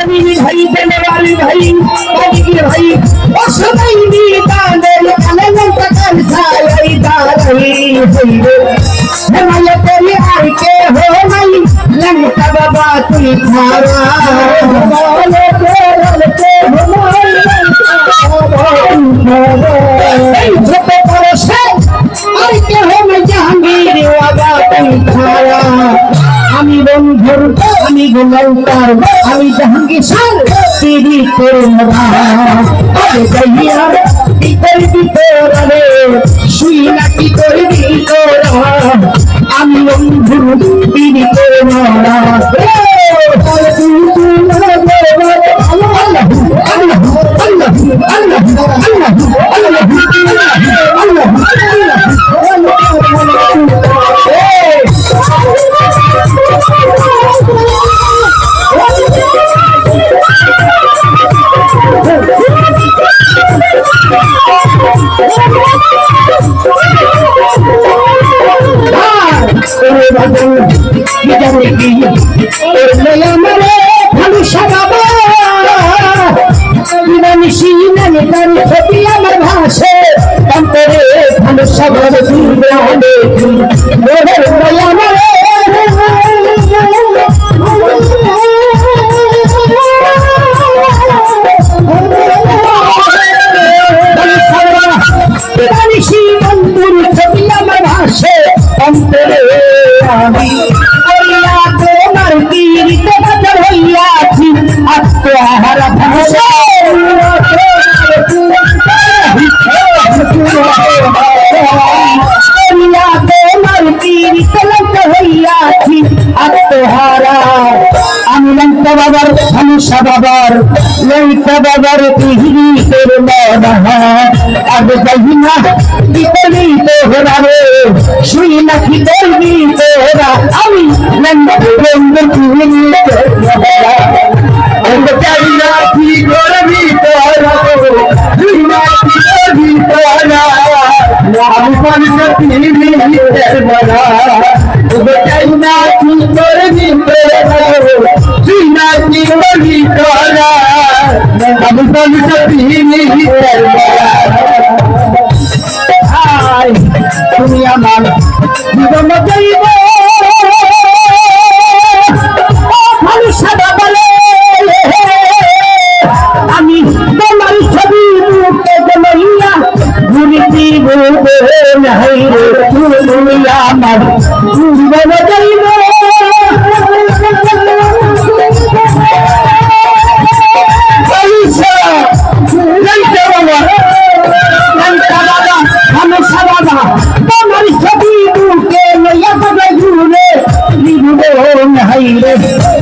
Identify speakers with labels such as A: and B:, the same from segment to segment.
A: भाई देने वाली भाई पानी की भाई और सदाई नीताने अलग तक साई दारही है मैं तेरी आई के हो नहीं लंका बाबा तुम थारा बोले तेरे के हमारे छोटे बड़े से आई के हो मैं जहांगीर बाबा तुम थारा আমি বন্ধুর আমি গোলাউকার আমি জাহাঙ্গীর স্যার তিরি তোমরা আরে গাইয়া কি করবি তোরা রে শুই না কি করবি তোরা আমি বন্ধুর তিরি তোমরা বাবার সমস্যা বাবার লইকা বাবার তিহিরি তোর মনা আগ যাইনা কি করবি তোরা রে শুই না কি করবি তোরা আমি বন্ধু তিহিরি তোরা আগ যাইনা কি করবি তোরা শুই না কি করবি তোরা আমি বন্ধু তিহিরি তোরা আগ যাইনা কি করবি তোরা আমি তুমি আমার জীবন যাইব আমি তোমার ছবি লইয়া ঘুরি দিব তুমি আমার জীবন যাইব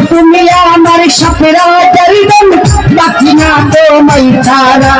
A: তুমি আমার সাপেরা বাকি না তো মাই ছাড়া।